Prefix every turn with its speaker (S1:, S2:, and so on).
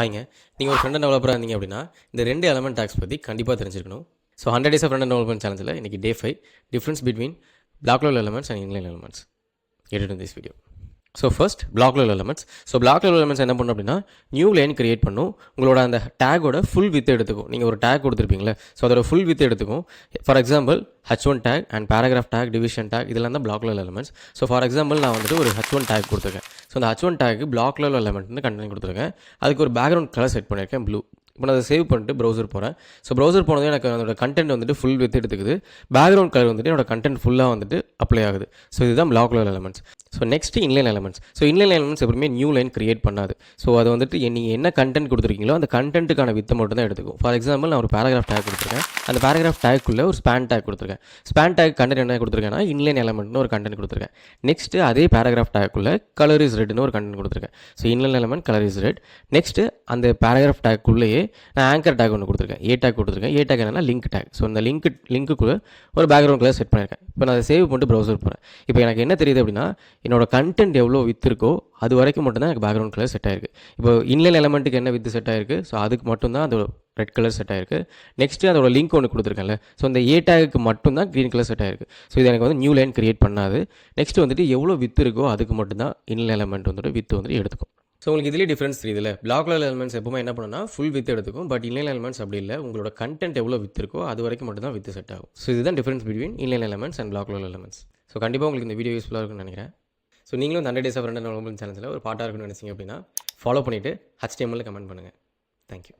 S1: ஹாய்ங்க. நீங்கள் ஒரு front and டெவலப்பராக இருந்தீங்க அப்படின்னா இந்த 2 எலமெண்ட் டேக்ஸ் பற்றி கண்டிப்பாக தெரிஞ்சிருக்கணும். So 100 days of front and development சேலஞ்சில் இன்றைக்கி day 5 difference between block level elements and inline elements எடுத்து this video. So first block level elements. So block level elements என்ன பண்ணும் அப்படின்னா நியூ லைன் கிரியேட் பண்ணும். உங்களோட அந்த டேகோட ஃபுல் வித் எடுத்துக்கும். நீங்கள் ஒரு டேக் கொடுத்துருப்பீங்களே, ஸோ அதோட ஃபுல் வித் எடுத்துக்கும். For example H1 take and paragraph take, division take, இதெல்லாம் தான் black level elements. So for example நான் வந்துட்டு ஒரு H1 டேக் கொடுத்துருக்கேன். ஸோ அந்த H1 டேக்கு பிளாக் லெவல் எலமெண்ட் வந்து கண்டென்ட் கொடுத்துருக்கேன். அதுக்கு ஒரு பேக்ரவுண்ட் கலர் செட் பண்ணியிருக்கேன் ப்ளூ. இப்போ நான் அதை சேவ் பண்ணிட்டு ப்ரௌசர் போகிறேன். ஸோ ப்ரௌசர் போனது எனக்கு அதோட கண்டென்ட் வந்துட்டு ஃபுல் வித் எடுத்துக்குது. பேக்ரவுண்ட் கலர் வந்துட்டு என்னோட கண்டென்ட் ஃபுல்லாக வந்துட்டு அப்ளை ஆகுது. ஸோ இதுதான் black level elements. So next inline elements. So inline elements எப்பவுமே நியூ லைன் கிரியேட் பண்ணாது. ஸோ அது வந்துட்டு நீங்கள் என்ன கண்டென்ட் கொடுத்துருக்கீங்களோ அந்த கண்டென்ட்டுக்கான வித்தை மட்டும் தான் எடுத்துக்கும். ஃபார் எக்ஸாம்பிள் நான் ஒரு பேராகிராஃப் டேக் கொடுத்துருக்கேன். அந்த பேராகிராஃப் டேக்குள்ளே ஒரு ஸ்பேன் டேக் கொடுத்துருக்கேன். ஸ்பேன் டேக் கண்டென்ட் என்ன கொடுத்துருக்கேன்னா இன்லைன் எலமெண்ட்னு ஒரு கண்டென்ட் கொடுத்துருக்கேன். நெக்ஸ்ட்டு அதே பேராகிராஃப் டேக்குள்ளே கலர் இஸ் ரெட்னு ஒரு கண்டென்ட் கொடுத்துருக்கேன். So inline element colour is red. Next அந்த பேராகிராஃப் டேக்குள்ளேயே நான் ஆங்கர் டேக் ஒன்று கொடுத்துருக்கேன். ஏ டேக் கொடுத்துருக்கேன். ஏ டேக் என்னன்னா லிங்க் டேக். ஸோ இந்த லிங்க்குள்ளே ஒரு பேக்ரவுண்ட் கலர் செட் பண்ணியிருக்கேன். இப்போ நான் அதை சேவ் பண்ணிட்டு ப்ரௌசர் போகிறேன். இப்போ எனக்கு என்ன தெரியுது அப்படின்னா என்னோட கண்டென்ட் எவ்வளோ வித் இருக்கோ அது வரைக்கும் மட்டும்தான் எனக்கு பேக்ரவுண்ட் கலர் செட் ஆயிருக்கு. இப்போ இன்லைன் எலமெண்ட்டுக்கு என்ன வித் செட் ஆயிருக்கு, ஸோ அதுக்கு மட்டும்தான் அதோட ரெட் கலர் செட் ஆயிருக்கு. நெக்ஸ்ட்டு அதோட லிங்க் ஒன்று கொடுத்துருக்கேன்ல, ஸோ அந்த ஏ டேக்கு மட்டும்தான் க்ரீன் கலர் செட் ஆயிருக்கு. ஸோ இது எனக்கு வந்து நியூ லைன் கிரியேட் பண்ணாது. நெக்ஸ்ட் வந்துட்டு எவ்வளோ வித் இருக்கோ அதுக்கு மட்டும்தான் இன்லைன் எலமெண்ட் வந்துட்டு வித் வந்துட்டு எடுத்துக்கும். ஸோ உங்களுக்கு இதுலேயே டிஃப்ரென்ஸ் தெரியுதுல. பிளாக் லெவல் எலமெண்ட்ஸ் எப்பவுமே என்ன பண்ணுன்னா ஃபுல் வித் எடுத்துக்கும். பட் இன்லைன் எலமெண்ட்ஸ் அப்படி இல்லை. உங்களோட கண்டென்ட் எவ்வளோ வித் இருக்கோ அது வரைக்கும் மட்டும்தான் வித் செட் ஆகும். ஸோ இதுதான் difference between inline elements and black level elements. So கண்டிப்பாக உங்களுக்கு இந்த வீடியோ யூஸ்ஃபுல்லாக இருக்கும்னு நினைக்கிறேன். ஸோ நீங்களும் 100 days of front and development சேனலில் ஒரு பார்ட்டாக இருக்குன்னு நினைச்சிங்க அப்படின்னா ஃபாலோ பண்ணிவிட்டு HTML கமெண்ட் பண்ணுங்கள். தேங்க்யூ.